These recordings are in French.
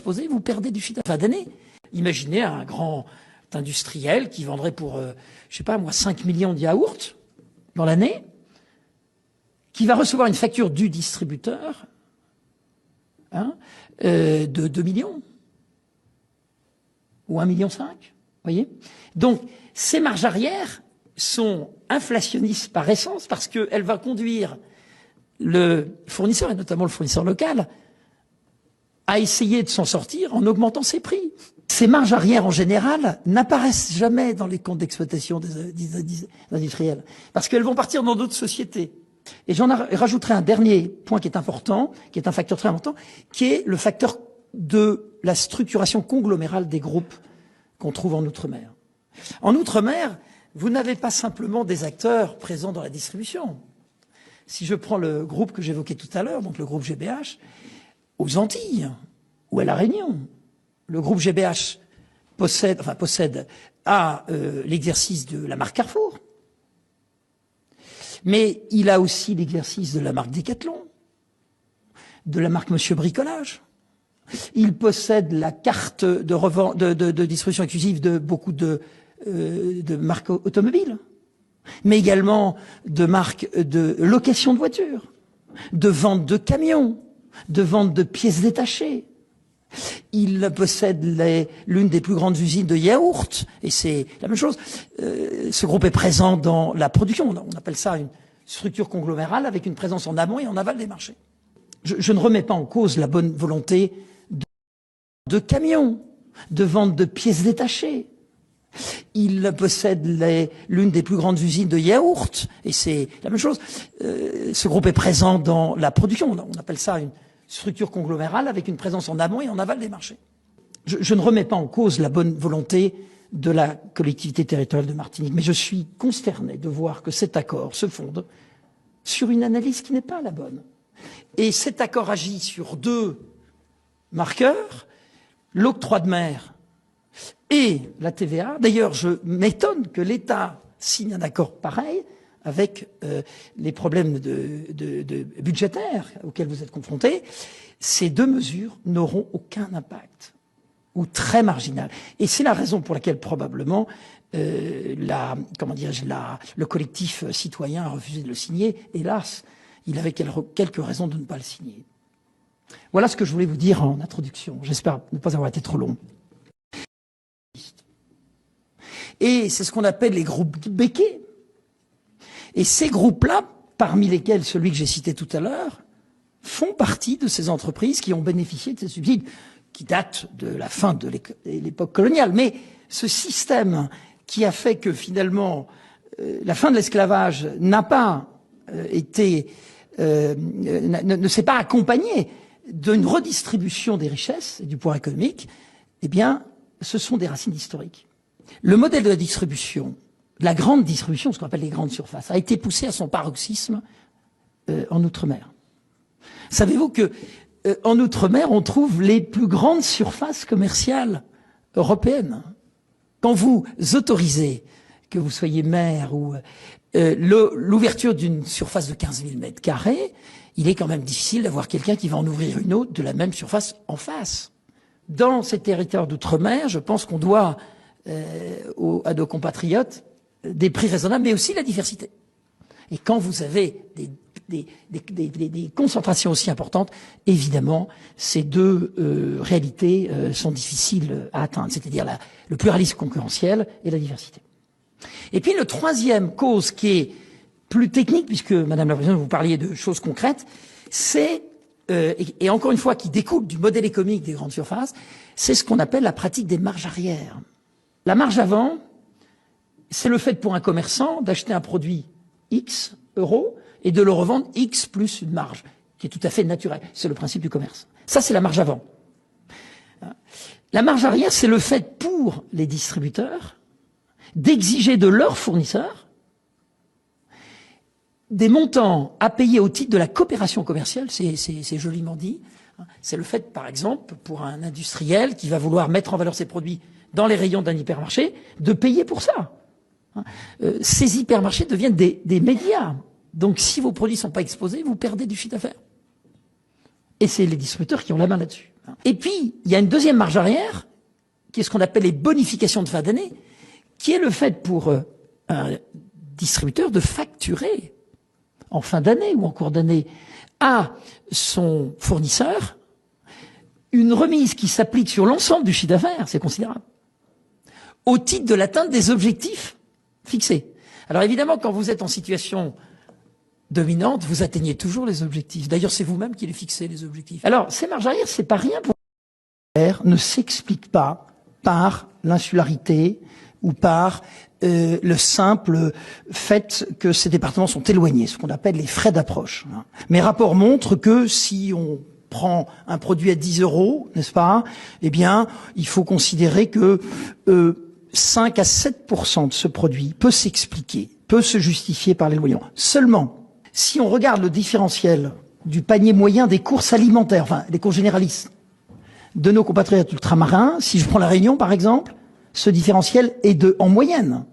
exposé, vous perdez du chiffre d'affaires d'année. Imaginez un grand industriel qui vendrait pour, je sais pas moi, 5 millions de yaourts dans l'année, qui va recevoir une facture du distributeur de 2 millions ou 1,5 million. Voyez. Donc, ces marges arrière sont inflationnistes par essence parce qu'elles vont conduire le fournisseur, et notamment le fournisseur local, à essayer de s'en sortir en augmentant ses prix. Ces marges arrière, en général, n'apparaissent jamais dans les comptes d'exploitation des industriels, parce qu'elles vont partir dans d'autres sociétés. Et j'en rajouterai un dernier point qui est important, qui est un facteur très important, qui est le facteur de la structuration conglomérale des groupes qu'on trouve en Outre-mer. En Outre-mer, vous n'avez pas simplement des acteurs présents dans la distribution. Si je prends le groupe que j'évoquais tout à l'heure, donc le groupe GBH, aux Antilles ou à La Réunion, le groupe GBH possède l'exercice de la marque Carrefour, mais il a aussi l'exercice de la marque Decathlon, de la marque Monsieur Bricolage. Il possède la carte de distribution exclusive de beaucoup de marques automobiles, mais également de marques de location de voitures, de vente de camions, de vente de pièces détachées. Il possède l'une des plus grandes usines de yaourts, et c'est la même chose. Ce groupe est présent dans la production. On appelle ça une structure conglomérale avec une présence en amont et en aval des marchés. Je ne remets pas en cause la bonne volonté de camions, de vente de pièces détachées. Il possède l'une des plus grandes usines de yaourts, et c'est la même chose. Ce groupe est présent dans la production. On appelle ça une structure conglomérale avec une présence en amont et en aval des marchés. Je ne remets pas en cause la bonne volonté de la collectivité territoriale de Martinique, mais je suis consterné de voir que cet accord se fonde sur une analyse qui n'est pas la bonne. Et cet accord agit sur deux marqueurs, l'octroi de mer et la TVA. D'ailleurs, je m'étonne que l'État signe un accord pareil avec les problèmes budgétaires auxquels vous êtes confrontés. Ces deux mesures n'auront aucun impact, ou très marginal. Et c'est la raison pour laquelle probablement le collectif citoyen a refusé de le signer. Hélas, il avait quelques raisons de ne pas le signer. Voilà ce que je voulais vous dire en introduction. J'espère ne pas avoir été trop long. Et c'est ce qu'on appelle les groupes béquets. Et ces groupes-là, parmi lesquels celui que j'ai cité tout à l'heure, font partie de ces entreprises qui ont bénéficié de ces subsides qui datent de la fin de l'époque coloniale. Mais ce système qui a fait que finalement la fin de l'esclavage n'a pas ne s'est pas accompagné d'une redistribution des richesses et du pouvoir économique, eh bien, ce sont des racines historiques. Le modèle de la distribution, de la grande distribution, ce qu'on appelle les grandes surfaces, a été poussé à son paroxysme en Outre-mer. Savez-vous que en Outre-mer, on trouve les plus grandes surfaces commerciales européennes? Quand vous autorisez, que vous soyez maire ou l'ouverture d'une surface de 15 000 mètres carrés, il est quand même difficile d'avoir quelqu'un qui va en ouvrir une autre de la même surface en face. Dans ces territoires d'outre-mer, je pense qu'on doit à nos compatriotes des prix raisonnables, mais aussi la diversité. Et quand vous avez des concentrations aussi importantes, évidemment, ces deux réalités sont difficiles à atteindre, c'est-à-dire le pluralisme concurrentiel et la diversité. Et puis, le troisième cause qui est plus technique, puisque, Madame la Présidente, vous parliez de choses concrètes, c'est, et encore une fois, qui découle du modèle économique des grandes surfaces, c'est ce qu'on appelle la pratique des marges arrière. La marge avant, c'est le fait pour un commerçant d'acheter un produit X euros et de le revendre X plus une marge, qui est tout à fait naturelle. C'est le principe du commerce. Ça, c'est la marge avant. La marge arrière, c'est le fait pour les distributeurs d'exiger de leurs fournisseurs des montants à payer au titre de la coopération commerciale, c'est joliment dit. C'est le fait, par exemple, pour un industriel qui va vouloir mettre en valeur ses produits dans les rayons d'un hypermarché, de payer pour ça. Ces hypermarchés deviennent des médias. Donc, si vos produits ne sont pas exposés, vous perdez du chiffre d'affaires. Et c'est les distributeurs qui ont la main là-dessus. Et puis, il y a une deuxième marge arrière, qui est ce qu'on appelle les bonifications de fin d'année, qui est le fait pour un distributeur de facturer en fin d'année ou en cours d'année à son fournisseur une remise qui s'applique sur l'ensemble du chiffre d'affaires, c'est considérable, au titre de l'atteinte des objectifs fixés. Alors évidemment, quand vous êtes en situation dominante, vous atteignez toujours les objectifs. D'ailleurs, c'est vous-même qui les fixez, les objectifs. Alors, ces marges arrière, c'est pas rien pour ne s'explique pas par l'insularité ou par le simple fait que ces départements sont éloignés, ce qu'on appelle les frais d'approche. Mes rapports montrent que si on prend un produit à 10 €, n'est-ce pas, eh bien, il faut considérer que 5 à 7% de ce produit peut s'expliquer, peut se justifier par l'éloignement. Seulement, si on regarde le différentiel du panier moyen des courses alimentaires, enfin, des courses généralistes, de nos compatriotes ultramarins, si je prends la Réunion, par exemple, ce différentiel est en moyenne,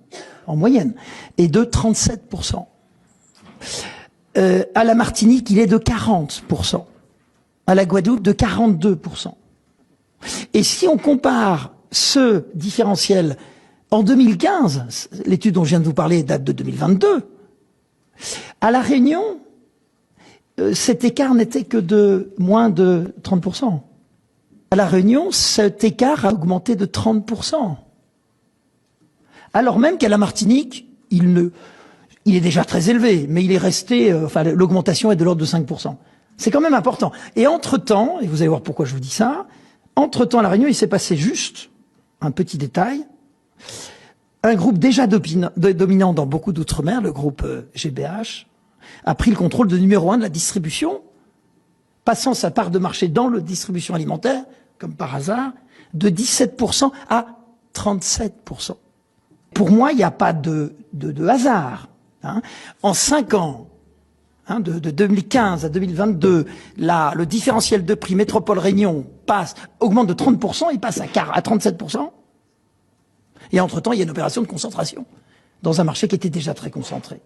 est de 37%. À la Martinique, il est de 40%. À la Guadeloupe, de 42%. Et si on compare ce différentiel en 2015, l'étude dont je viens de vous parler date de 2022, à La Réunion, cet écart n'était que de moins de 30%. À La Réunion, cet écart a augmenté de 30%. Alors même qu'à la Martinique, il est déjà très élevé, mais il est resté, l'augmentation est de l'ordre de 5%. C'est quand même important. Et entre-temps, et vous allez voir pourquoi je vous dis ça, entre-temps, à La Réunion, il s'est passé juste un petit détail. Un groupe déjà dominant dans beaucoup d'outre-mer, le groupe GBH, a pris le contrôle de numéro 1 de la distribution, passant sa part de marché dans la distribution alimentaire, comme par hasard, de 17% à 37%. Pour moi, il n'y a pas de hasard. En 5 ans, de 2015 à 2022, le différentiel de prix Métropole Réunion augmente de 30%, il passe à 37%. Et entre-temps, il y a une opération de concentration dans un marché qui était déjà très concentré.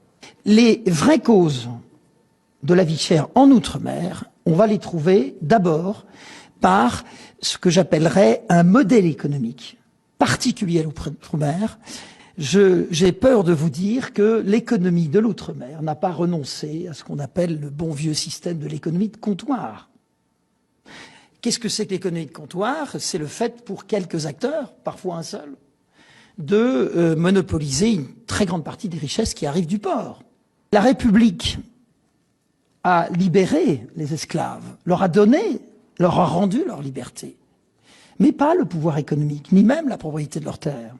Les vraies causes de la vie chère en Outre-mer, on va les trouver d'abord par ce que j'appellerais un modèle économique particulier à l'Outre-mer. J'ai peur de vous dire que l'économie de l'Outre-mer n'a pas renoncé à ce qu'on appelle le bon vieux système de l'économie de comptoir. Qu'est-ce que c'est que l'économie de comptoir? C'est le fait pour quelques acteurs, parfois un seul, de monopoliser une très grande partie des richesses qui arrivent du port. La République a libéré les esclaves, leur a rendu leur liberté, mais pas le pouvoir économique, ni même la propriété de leurs terres.